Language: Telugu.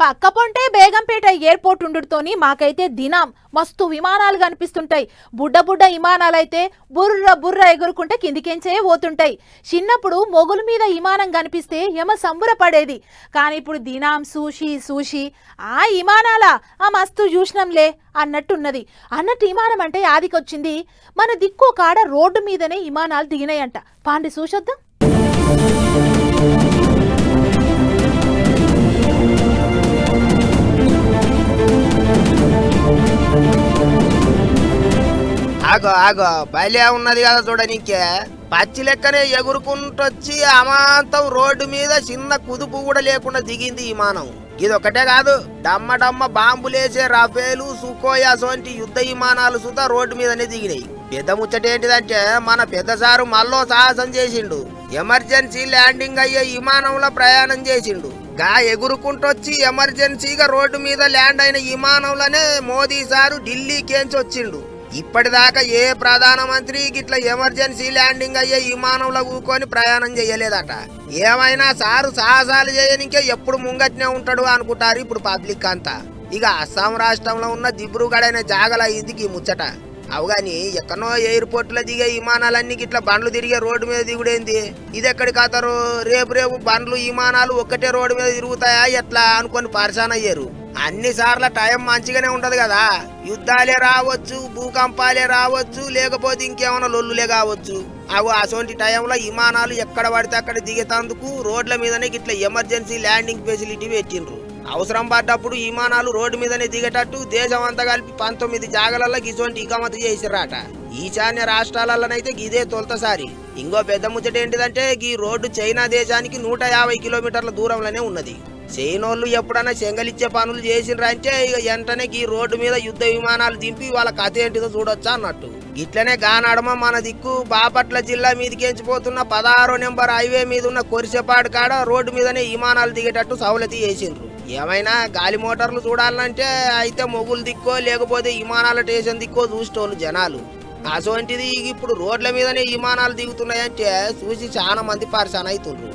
పక్క పొంటే బేగంపేట ఎయిర్పోర్ట్ ఉండుతోని మాకైతే దినం మస్తు విమానాలు కనిపిస్తుంటాయి. బుడ్డ బుడ్డ విమానాలైతే బుర్ర బుర్ర ఎగురుకుంటే కిందికెంచే పోతుంటాయి. చిన్నప్పుడు మొగుల మీద విమానం కనిపిస్తే యమ సంబురపడేది. కానీ ఇప్పుడు దినం సూషి సూషి ఆ విమానాల ఆ మస్తు చూసినంలే అన్నట్టున్నది. అన్నట్టు విమానం అంటే ఆదికొచ్చింది. మన దిక్కు కాడ రోడ్డు మీదనే విమానాలు దిగినాయంట. పాండి చూసొద్దాం. ఆగో ఆగో బయలే ఉన్నది కదా చూడనీకే. పచ్చి లెక్కనే ఎగురుకుంటొచ్చి అమాంతం రోడ్డు మీద చిన్న కుదుపు కూడా లేకుండా దిగింది విమానం. ఇదొక్కటే కాదు, డమ్మ డమ్మ బాంబులేసే రఫేలు సుకోయ్ అసోంటి యుద్ధ విమానాలు సుతా రోడ్డు మీదనే దిగినాయి. పెద్ద ముచ్చటేంటిదంటే మన పెద్ద సారు మళ్ళో సాహసం చేసిండు. ఎమర్జెన్సీ ల్యాండింగ్ అయ్యే విమానంలో ప్రయాణం చేసిండు. గా ఎగురుకుంటొచ్చి ఎమర్జెన్సీగా రోడ్డు మీద ల్యాండ్ అయిన విమానంలోనే మోదీ సారు ఢిల్లీకేంచి వచ్చిండు. ఇప్పటిదాకా ఏ ప్రధానమంత్రి గిట్లా ఎమర్జెన్సీ ల్యాండింగ్ అయ్యే విమానంలో కూకొని ప్రయాణం చేయలేదట. ఏమైనా సారు సాహసాలు చేయనికే ఎప్పుడు ముంగట్నే ఉంటాడు అనుకుంటారు ఇప్పుడు పబ్లిక్ అంతా. ఇక అస్సాం రాష్ట్రంలో ఉన్న దిబ్రూగఢ్ అనే జాగల అయింది ఈ ముచ్చట. అవుగాని ఎక్కడో ఎయిర్పోర్ట్ లో దిగే విమానాలన్నీ గిట్లా బండ్లు తిరిగే రోడ్డు మీద దిగుడేంది? ఇది ఎక్కడికి కాతారు? రేపు రేపు బండ్లు విమానాలు ఒక్కటే రోడ్డు మీద తిరుగుతాయా ఎట్లా అనుకొని పరిశాన్ అయ్యారు. అన్ని సార్ల టైం మంచిగానే ఉంటది కదా. యుద్ధాలే రావచ్చు, భూకంపాలే రావచ్చు, లేకపోతే ఇంకేమైనా లొల్లులే కావచ్చు. అవు అసోంటి టైంలో విమానాలు ఎక్కడ పడితే అక్కడ దిగేతందుకు రోడ్ల మీదనే గిట్లా ఎమర్జెన్సీ ల్యాండింగ్ ఫెసిలిటీ పెట్టిండ్రు. అవసరం పడ్డప్పుడు విమానాలు రోడ్డు మీదనే దిగేటట్టు దేశం అంతా కలిపి 19 జాగలలో గిసోంటి ఇకమతి చేసిర్రాట. ఈశాన్య రాష్ట్రాలలోనైతే గిదే తొలతసారి. ఇంకో పెద్ద ముచ్చట ఏంటిదంటే ఈ రోడ్డు చైనా దేశానికి 150 కిలోమీటర్ల దూరంలోనే ఉన్నది. చైనోళ్ళు ఎప్పుడైనా చెంగలిచ్చే పనులు చేసిండ్రంటే ఇక వెంటనే ఈ రోడ్డు మీద యుద్ధ విమానాలు దింపి వాళ్ళ కథ ఏంటిదో చూడొచ్చా అన్నట్టు. ఇట్లనే గానడమ మన దిక్కు బాపట్ల జిల్లా మీదకెంచిపోతున్న 16వ నెంబర్ హైవే మీద ఉన్న కొరిసెపాడు కాడ రోడ్డు మీదనే విమానాలు దిగేటట్టు సౌలతి చేసిండ్రు. ఏమైనా గాలి మోటార్లు చూడాలంటే అయితే మొగులు దిక్కో లేకపోతే విమానాల స్టేషన్ దిక్కో చూసేటోళ్ళు జనాలు. అసోంటిది ఇప్పుడు రోడ్ల మీదనే విమానాలు దిగుతున్నాయంటే చూసి చాలా మంది పరిశాన్ అవుతుండ్రు.